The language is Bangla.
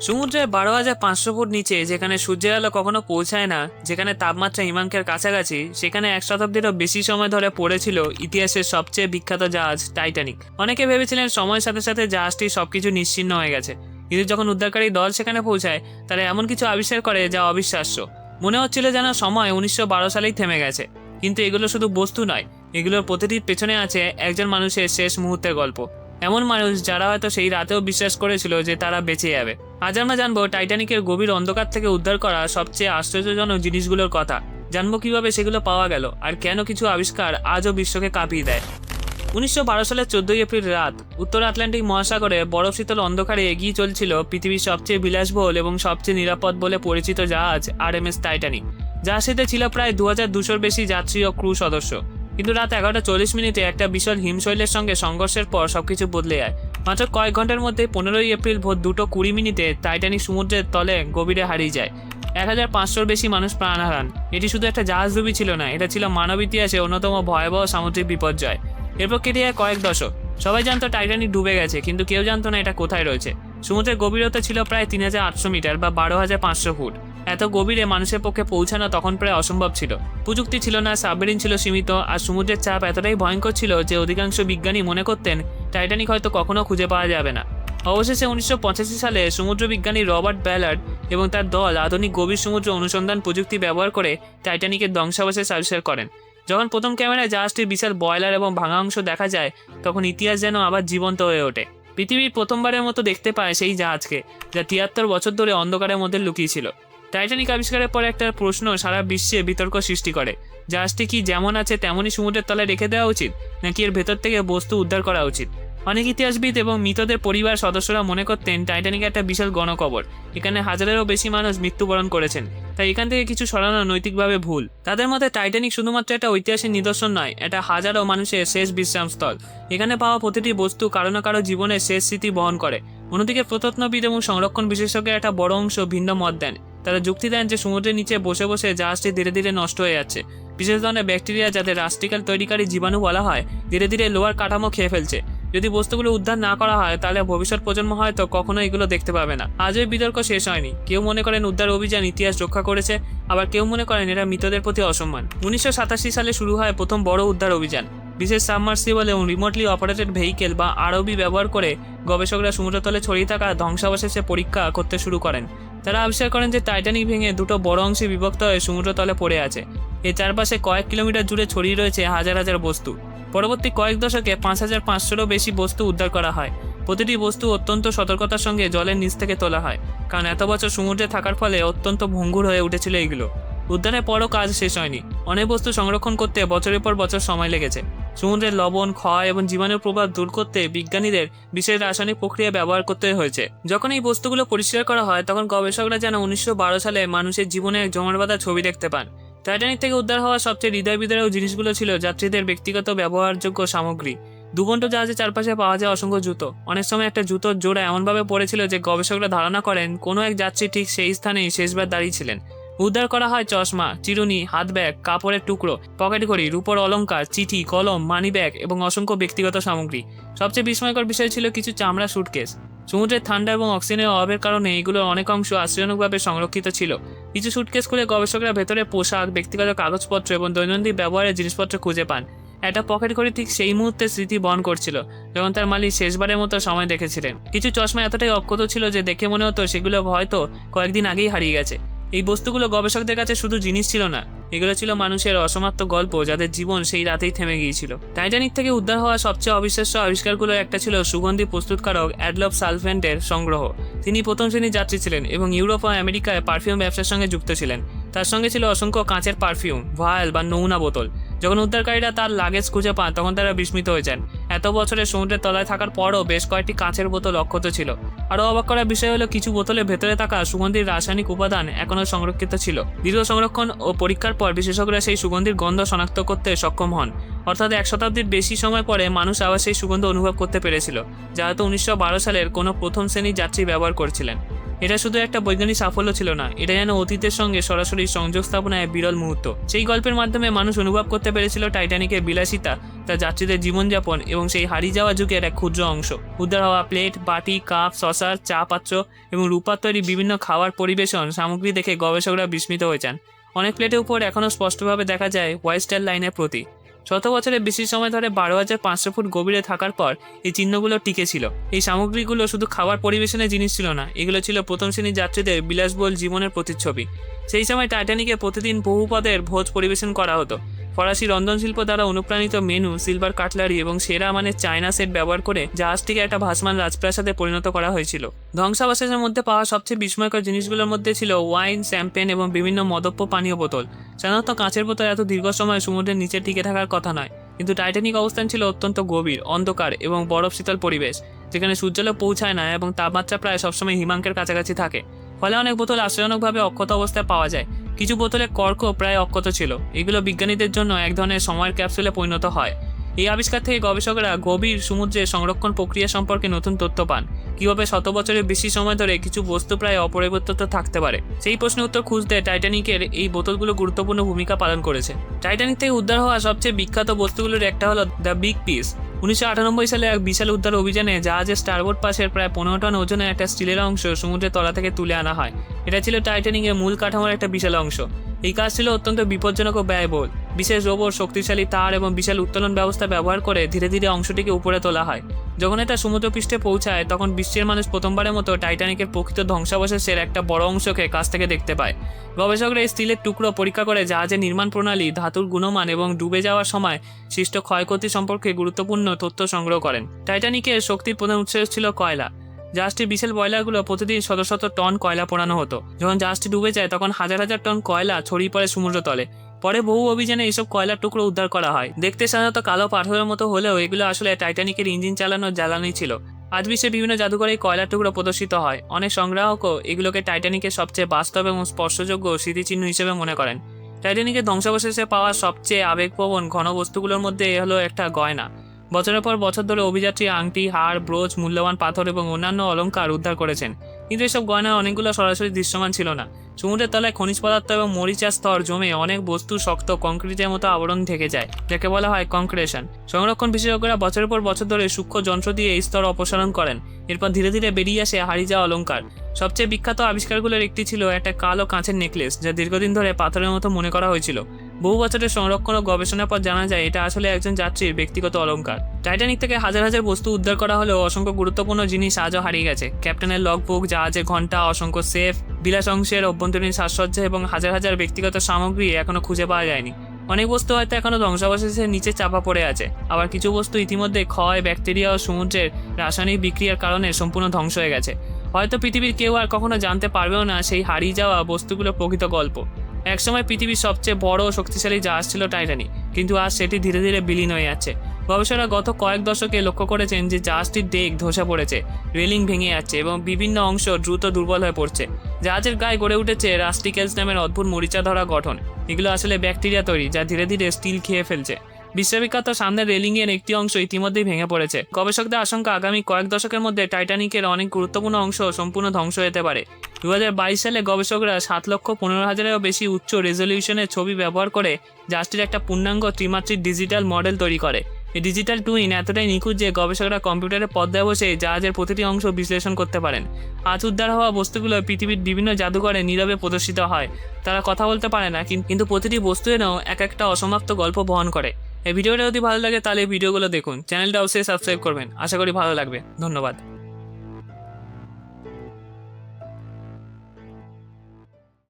সমুদ্রের 12,500 ফুট নিচে, যেখানে সূর্যের আলো কখনো পৌঁছায় না, যেখানে তাপমাত্রা হিমাঙ্কের কাছাকাছি, সেখানে 1 শতাব্দীরও বেশি সময় ধরে পড়েছিল ইতিহাসের সবচেয়ে বিখ্যাত জাহাজ টাইটানিক। অনেকে ভেবেছিলেন সময়ের সাথে সাথে জাহাজটি সবকিছু নিশ্চিহ্ন হয়ে গেছে, কিন্তু যখন উদ্ধারকারী দল সেখানে পৌঁছায়, তারা এমন কিছু আবিষ্কার করে যা অবিশ্বাস্য। মনে হচ্ছিল যেন সময় 1912 সালেই থেমে গেছে। কিন্তু এগুলো শুধু বস্তু নয়, এগুলোর প্রতিটির পেছনে আছে একজন মানুষের শেষ মুহূর্তের গল্প। এমন মানুষ যারা হয়তো সেই রাতেও বিশ্বাস করেছিল যে তারা বেঁচে যাবে। আজ আমরা জানবো টাইটানিকের গভীর অন্ধকার থেকে উদ্ধার করা সবচেয়ে আশ্চর্যজনক জিনিসগুলোর কথা। জানবো কিভাবে সেগুলো পাওয়া গেল, আর কেন কিছু আবিষ্কার আজও বিশ্বকে কাঁপিয়ে দেয়। 1912 সালের 14 এপ্রিল রাত, উত্তর আটলান্টিক মহাসাগরে বরফ শীতল অন্ধকারে এগিয়ে চলছিল পৃথিবীর সবচেয়ে বিলাসবহুল এবং সবচেয়ে নিরাপদ বলে পরিচিত জাহাজ RMS টাইটানিক। জাহাজটিতে ছিল প্রায় 2200-র বেশি যাত্রী ও ক্রু সদস্য। কিন্তু রাত 11:40 একটা বিশাল হিমশৈলের সঙ্গে সংঘর্ষের পর সবকিছু বদলে যায়। মাত্র কয়েক ঘন্টার মধ্যে 15 এপ্রিল ভোর 2:20 টাইটানিক সমুদ্রের তলে গভীরে হারিয়ে যায়। 1500-র বেশি মানুষ প্রাণ হারান। এটি শুধু একটা জাহাজডুবি ছিল না, এটা ছিল মানব ইতিহাসে অন্যতম ভয়াবহ সামুদ্রিক বিপর্যয়। এরপর কেটে যায় কয়েক দশক। সবাই জানতো টাইটানিক ডুবে গেছে, কিন্তু কেউ জানতো না এটা কোথায় রয়েছে। সমুদ্রের গভীরতা ছিল প্রায় 3800 মিটার বা 12,500 ফুট। এত গভীরে মানুষের পক্ষে পৌঁছানো তখন প্রায় অসম্ভব ছিল। প্রযুক্তি ছিল না, সাবমেরিন ছিল সীমিত, আর সমুদ্রের চাপ এতটাই ভয়ঙ্কর ছিল যে অধিকাংশ বিজ্ঞানী মনে করতেন টাইটানিক হয়তো কখনো খুঁজে পাওয়া যাবে না। অবশেষে 1985 সালে সমুদ্র বিজ্ঞানী রবার্ট ব্যালার্ড এবং তার দল আধুনিক গভীর সমুদ্র অনুসন্ধান প্রযুক্তি ব্যবহার করে টাইটানিকের ধ্বংসাবশেষ আবিষ্কার করেন। যখন প্রথম ক্যামেরায় জাহাজটির বিশাল বয়লার এবং ভাঙা অংশ দেখা যায়, তখন ইতিহাস যেন আবার জীবন্ত হয়ে ওঠে। পৃথিবীর প্রথমবারের মতো দেখতে পায় সেই জাহাজকে, যা 73 বছর ধরে অন্ধকারের মধ্যে লুকিয়ে ছিল। টাইটানিক আবিষ্কারের পরে একটা প্রশ্ন সারা বিশ্বে বিতর্ক সৃষ্টি করে। জাহাজটি কি যেমন আছে তেমনই সমুদ্রের তলায় রেখে দেওয়া উচিত, নাকি এর ভেতর থেকে বস্তু উদ্ধার করা উচিত? অনেক ইতিহাসবিদ এবং মৃতদের পরিবার সদস্যরা মনে করতেন টাইটানিক একটা বিশাল গণকবর। এখানে হাজারেরও বেশি মানুষ মৃত্যুবরণ করেছেন, তাই এখান থেকে কিছু সরানো নৈতিকভাবে ভুল। তাদের মতে টাইটানিক শুধুমাত্র একটা ঐতিহাসিক নিদর্শন নয়, এটা হাজারো মানুষের শেষ বিশ্রামস্থল। এখানে পাওয়া প্রতিটি বস্তু কারো না কারো জীবনের শেষ স্মৃতি বহন করে। অন্যদিকে প্রত্নতত্ত্ববিদ এবং সংরক্ষণ বিশেষজ্ঞের একটা বড় অংশ ভিন্ন মত দেন। তারা যুক্তি দেন যে সমুদ্রের নিচে বসে বসে জাহাজটি ধীরে ধীরে নষ্ট হয়ে যাচ্ছে। বিশেষ ধরনের ব্যাকটেরিয়া, যাদের রাস্টিকাল তৈরিকারী জীবাণু বলা হয়, ধীরে ধীরে লোহার কাঠামো খেয়ে ফেলছে। যদি বস্তুগুলো উদ্ধার না করা হয়, তাহলে ভবিষ্যৎ প্রজন্ম হয়তো কখনো এগুলো দেখতে পাবে না। আজও এই বিতর্ক শেষ হয়নি। কেউ মনে করেন উদ্ধার অভিযান ইতিহাস রক্ষা করেছে, আবার কেউ মনে করেন এরা মৃতদের প্রতি অসম্মান। 1987 সালে শুরু হয় প্রথম বড় উদ্ধার অভিযান। বিশেষ সাবমার্সিবল এবং রিমোটলি অপারেটেড ভেহিকেল বা ROV ব্যবহার করে গবেষকরা সমুদ্রতলে ছড়িয়ে থাকা ধ্বংসাবশেষে পরীক্ষা করতে শুরু করেন। তারা আবিষ্কার করেন যে টাইটানিক ভেঙে দুটো বড় অংশে বিভক্ত হয়ে সমুদ্রতলে পড়ে আছে। এর চারপাশে কয়েক কিলোমিটার জুড়ে ছড়িয়ে রয়েছে হাজার হাজার বস্তু। পরবর্তী কয়েক দশকে 5500-রও বেশি বস্তু উদ্ধার করা হয়। প্রতিটি বস্তু অত্যন্ত সতর্কতার সঙ্গে জলের নিচ থেকে তোলা হয়, কারণ এত বছর সমুদ্রে থাকার ফলে অত্যন্ত ভঙ্গুর হয়ে উঠেছিল এগুলো। উদ্ধারের পরও কাজ শেষ হয়নি। অনেক বস্তু সংরক্ষণ করতে বছরের পর বছর সময় লেগেছে। সমুদ্রের লবণ, ক্ষয় এবং জীবাণুর প্রভাব দূর করতে বিজ্ঞানীদের বিশেষ রাসায়নিক প্রক্রিয়া ব্যবহার করতে হয়েছে। যখন এই বস্তুগুলো পরিষ্কার করা হয়, তখন গবেষকরা যেন 1912 সালে মানুষের জীবনে এক জমাট বাঁধা ছবি দেখতে পান। টাইটানিক থেকে উদ্ধার হওয়া সবচেয়ে হৃদয় বিদারক জিনিসগুলো ছিল যাত্রীদের ব্যক্তিগত ব্যবহারযোগ্য সামগ্রী। ডুবন্ত জাহাজের চারপাশে পাওয়া যায় অসংখ্য জুতো। অনেক সময় একটা জুতোর জোড়া এমনভাবে পড়েছিল যে গবেষকরা ধারণা করেন কোনো এক যাত্রী ঠিক সেই স্থানেই শেষবার দাঁড়িয়েছিলেন। উদ্ধার করা হয় চশমা, চিরুনি, হাত ব্যাগ, কাপড়ের টুকরো, পকেট ঘড়ি, রূপোর অলংকার, চিঠি, কলম, মানি ব্যাগ এবং অসংখ্য ব্যক্তিগত সামগ্রী। সবচেয়ে বিস্ময়কর বিষয় ছিল কিছু চামড়া সুটকেস। সমুদ্রের ঠান্ডা এবং অক্সিজেনের অভাবের কারণে এগুলোর অনেক অংশ আশ্চর্যজনকভাবে সংরক্ষিত ছিল। কিছু সুটকেস খুলে গবেষকরা ভেতরে পোশাক, ব্যক্তিগত কাগজপত্র এবং দৈনন্দিন ব্যবহারের জিনিসপত্র খুঁজে পান। একটা পকেট ঘড়ি ঠিক সেই মুহূর্তে স্মৃতি বহন করছিল যখন তার মালিক শেষবারের মতো সময় দেখেছিলেন। কিছু চশমা এতটাই অক্ষত ছিল যে দেখে মনে হতো সেগুলো হয়তো কয়েকদিন আগেই হারিয়ে গেছে। এই বস্তুগুলো গবেষকদের কাছে শুধু জিনিস ছিল না, এগুলো ছিল মানুষের অসমাপ্ত গল্প, যাদের জীবন সেই রাতেই থেমে গিয়েছিল। টাইটানিক থেকে উদ্ধার হওয়া সবচেয়ে অবিশ্বাস্য আবিষ্কারগুলোর একটা ছিল সুগন্ধি প্রস্তুতকারক অ্যাডলফ সালফেন্টের সংগ্রহ। তিনি প্রথম শ্রেণীর যাত্রী ছিলেন এবং ইউরোপ ও আমেরিকায় পারফিউম ব্যবসার সঙ্গে যুক্ত ছিলেন। তার সঙ্গে ছিল অসংখ্য কাঁচের পারফিউম, ভায়াল বা নমুনা বোতল। যখন উদ্ধারকারীরা তার লাগেজ খুঁজে পান, তখন তারা বিস্মিত হয়ে যান। এত বছরের সমুদ্রের তলায় থাকার পরও বেশ কয়েকটি কাঁচের বোতল অক্ষত ছিল। আরও অবাক করার বিষয় হলো কিছু বোতলের ভেতরে থাকা সুগন্ধির রাসায়নিক উপাদান এখনও সংরক্ষিত ছিল। দীর্ঘ সংরক্ষণ ও পরীক্ষার পর বিশেষজ্ঞরা সেই সুগন্ধির গন্ধ শনাক্ত করতে সক্ষম হন। অর্থাৎ 1 শতাব্দীর বেশি সময় পরে মানুষ আবার সেই সুগন্ধ অনুভব করতে পেরেছিল, যা হয়তো 1912 সালের কোনো প্রথম শ্রেণীর যাত্রী ব্যবহার করছিলেন। এটা শুধু একটা বৈজ্ঞানিক সাফল্য ছিল না, এটা যেন অতীতের সঙ্গে সরাসরি সংযোগ স্থাপনায় বিরল মুহূর্ত। সেই গল্পের মাধ্যমে মানুষ অনুভব করতে পেরেছিল টাইটানিকের বিলাসিতা, তার যাত্রীদের জীবনযাপন এবং সেই হারিয়ে যাওয়া যুগের এক ক্ষুদ্র অংশ। উদ্ধার হওয়া প্লেট, বাটি, কাপ, সসার, চা পাত্র এবং রূপার তৈরি বিভিন্ন খাবার পরিবেশন সামগ্রী দেখে গবেষকরা বিস্মিত হয়ে যান। অনেক প্লেটের উপর এখনও স্পষ্টভাবে দেখা যায় হোয়াইট স্টার লাইনের প্রতীক। 100 বছরের বেশি সময় ধরে 12,500 ফুট গভীরে থাকার পর এই চিহ্নগুলো টিকে ছিল। এই সামগ্রীগুলো শুধু খাবার পরিবেশনের জিনিস ছিল না, এগুলো ছিল প্রথম শ্রেণীর যাত্রীদের বিলাসবহুল জীবনের প্রতিচ্ছবি। সেই সময় টাইটানিকে প্রতিদিন বহু পদের ভোজ পরিবেশন করা হতো। ফরাসি রন্ধনশিল্প দ্বারা অনুপ্রাণিত মেনু, সিলভার কাটলারি এবং সেরা মানের চায়না সেট ব্যবহার করে জাহাজটিকে একটা ভাসমান রাজপ্রাসাদে পরিণত করা হয়েছিল। ধ্বংসাবশেষের মধ্যে পাওয়া সবচেয়ে বিস্ময়কর জিনিসগুলোর মধ্যে ছিল ওয়াইন, শ্যাম্পেন এবং বিভিন্ন মদ্যপ পানীয় বোতল। সাধারণত কাঁচের বোতল এত দীর্ঘ সময় সমুদ্রের নিচে টিকে থাকার কথা নয়, কিন্তু টাইটানিক অবস্থান ছিল অত্যন্ত গভীর, অন্ধকার এবং বরফ শীতল পরিবেশ, যেখানে সূর্যালোক পৌঁছায় না এবং তাপমাত্রা প্রায় সবসময় হিমাঙ্কের কাছাকাছি থাকে। ফলে অনেক বোতল আশ্চর্যজনকভাবে অক্ষত অবস্থায় পাওয়া যায়। কিছু বোতলের কর্কও প্রায় অক্ষত ছিল। এগুলো বিজ্ঞানীদের জন্য এক ধরনের সময়ের ক্যাপসুলে পরিণত হয়। এই আবিষ্কার থেকে গবেষকরা গভীর সমুদ্রে সংরক্ষণ প্রক্রিয়া সম্পর্কে নতুন তথ্য পান। কীভাবে 100 বছরের বেশি সময় ধরে কিছু বস্তু প্রায় অপরিবর্তিত থাকতে পারে, সেই প্রশ্নের উত্তর খুঁজতে টাইটানিকের এই বোতলগুলো গুরুত্বপূর্ণ ভূমিকা পালন করেছে। টাইটানিক থেকে উদ্ধার হওয়া সবচেয়ে বিখ্যাত বস্তুগুলোর একটা হলো দ্য বিগ পিস। 1998 সালে এক বিশাল উদ্ধার অভিযানে জাহাজের স্টারবোর্ড পাশের প্রায় 15 টন ওজনের একটা স্টিলের অংশ সমুদ্রের তলা থেকে তুলে আনা হয়। এটা ছিল টাইটানিকের মূল কাঠামোর একটা বিশাল অংশ। এই কাজ ছিল অত্যন্ত বিপজ্জনক ও ব্যয়বহুল। বিশেষ রোবট, শক্তিশালী তার এবং বিশাল উত্তোলন ব্যবস্থা ব্যবহার করে ধীরে ধীরে অংশটিকে উপরে তোলা হয়। যখন এটা সমুদ্রপৃষ্ঠে পৌঁছায় তখন বিশ্বের মানুষ প্রথমবারের মতো টাইটানিকের প্রকৃত ধ্বংসাবশেষের একটা বড় অংশকে কাছ থেকে দেখতে পায়। গবেষকরা এই স্টিলের টুকরো পরীক্ষা করে জাহাজের নির্মাণ প্রণালী, ধাতুর গুণমান এবং ডুবে যাওয়ার সময় সৃষ্ট ক্ষয়ক্ষতি সম্পর্কে গুরুত্বপূর্ণ তথ্য সংগ্রহ করেন। টাইটানিকের শক্তির প্রধান উৎস ছিল কয়লা। জাহাজটির বিশাল বয়লারগুলো প্রতিদিন শত শত টন কয়লা পোড়ানো হতো। যখন জাহাজটি ডুবে যায় তখন হাজার হাজার টন কয়লা ছড়িয়ে পড়ে সমুদ্র তলে। পরে বহু অভিযানে এইসব কয়লার টুকরো উদ্ধার করা হয়। দেখতে সাধারণত কালো পাথরের মতো হলেও এগুলো আসলে টাইটানিকের ইঞ্জিন চালানোর জ্বালানি ছিল। আজ বিশ্বে বিভিন্ন জাদুঘরে এই কয়লার টুকরো প্রদর্শিত হয়। অনেক সংগ্রাহকও এগুলোকে টাইটানিকের সবচেয়ে বাস্তব এবং স্পর্শযোগ্য স্মৃতিচিহ্ন হিসেবে মনে করেন। টাইটানিকের ধ্বংসাবশেষে পাওয়া সবচেয়ে আবেগপ্রবণ ঘন বস্তুগুলোর মধ্যে হলো একটা গয়না। বছরের পর বছর ধরে অভিযাত্রী আংটি, হাড়, ব্রোচ, মূল্যবান পাথর এবং অন্যান্য অলংকার উদ্ধার করেছেন, কিন্তু এসব গয়নার অনেকগুলো সরাসরি দৃশ্যমান ছিল না। সমুদ্রের তলায় খনিজ পদার্থ এবং মরিচার স্তর জমে অনেক বস্তু শক্ত কংক্রিটের মতো আবরণ থেকে যায়, যাকে বলা হয় কংক্রেশন। সংরক্ষণ বিশেষজ্ঞরা বছরের পর বছর ধরে সূক্ষ্ম যন্ত্র দিয়ে এই স্তর অপসারণ করেন। এরপর ধীরে ধীরে বেরিয়ে আসে হারিয়ে যাওয়া অলংকার। সবচেয়ে বিখ্যাত আবিষ্কারগুলোর একটি ছিল একটা কালো কাঁচের নেকলেস, যা দীর্ঘদিন ধরে পাথরের মতো মনে করা হয়েছিল। বহু বছরের সংরক্ষণ ও গবেষণার পর জানা যায় এটা আসলে একজন যাত্রীর ব্যক্তিগত অলংকার। টাইটানিক থেকে হাজার হাজার বস্তু উদ্ধার করা হলেও অসংখ্য গুরুত্বপূর্ণ জিনিস আজও হারিয়ে গেছে। ক্যাপ্টেনের লগবুক, জাহাজের ঘণ্টা, অসংখ্য সেফ, বিলাস অংশের অভ্যন্তরীণ সাজসজ্জা এবং হাজার হাজার ব্যক্তিগত সামগ্রী এখনো খুঁজে পাওয়া যায়নি। অনেক বস্তু হয়তো এখনো ধ্বংসাবশেষের নিচে চাপা পড়ে আছে, আবার কিছু বস্তু ইতিমধ্যে ক্ষয়, ব্যাকটেরিয়া ও সমুদ্রের রাসায়নিক বিক্রিয়ার কারণে সম্পূর্ণ ধ্বংস হয়ে গেছে। হয়তো পৃথিবীর কেউ আর কখনো জানতে পারবেও না সেই হারিয়ে যাওয়া বস্তুগুলো প্রকৃত গল্প। একসময় পৃথিবীর সবচেয়ে বড় ও শক্তিশালী জাহাজ ছিল টাইটানিক, কিন্তু আজ সেটি ধীরে ধীরে বিলীন হয়ে যাচ্ছে। গবেষকরা গত কয়েক দশকে লক্ষ্য করেছেন যে জাহাজটির ডেক ধসে পড়েছে, রেলিং ভেঙে যাচ্ছে এবং বিভিন্ন অংশ দ্রুত দুর্বল হয়ে পড়ছে। জাহাজের গায়ে গড়ে উঠেছে রাস্টিকেলস নামের অদ্ভুত মরিচা ধরা গঠন। এগুলো আসলে ব্যাকটেরিয়া তৈরি, যা ধীরে ধীরে স্টিল খেয়ে ফেলছে। বিশ্ববিখ্যাত সামনের রেলিংয়ের একটি অংশ ইতিমধ্যেই ভেঙে পড়েছে। গবেষকদের আশঙ্কা আগামী কয়েক দশকের মধ্যে টাইটানিকের অনেক গুরুত্বপূর্ণ অংশ সম্পূর্ণ ধ্বংস হতে পারে। 2022 সালে গবেষকরা 7,15,000-এরও বেশি উচ্চ রেজলিউশনের ছবি ব্যবহার করে জাহাজটির একটা পূর্ণাঙ্গ ত্রিমাত্রিক ডিজিটাল মডেল তৈরি করে। এই ডিজিটাল টুইন এতটাই নিখুঁত যে গবেষকরা কম্পিউটারের পর্দায় বসে জাহাজের প্রতিটি অংশ বিশ্লেষণ করতে পারেন। আজ উদ্ধার হওয়া বস্তুগুলো পৃথিবীর বিভিন্ন জাদুঘরে নীরবে প্রদর্শিত হয়। তারা কথা বলতে পারে না, কিন্তু প্রতিটি বস্তু যেন এক একটা অসমাপ্ত গল্প বহন করে। এই ভিডিওটা যদি ভালো লাগে তাহলে এই ভিডিওগুলো দেখুন, চ্যানেলটা অবশ্যই সাবস্ক্রাইব করবেন। আশা করি ভালো লাগবে। ধন্যবাদ।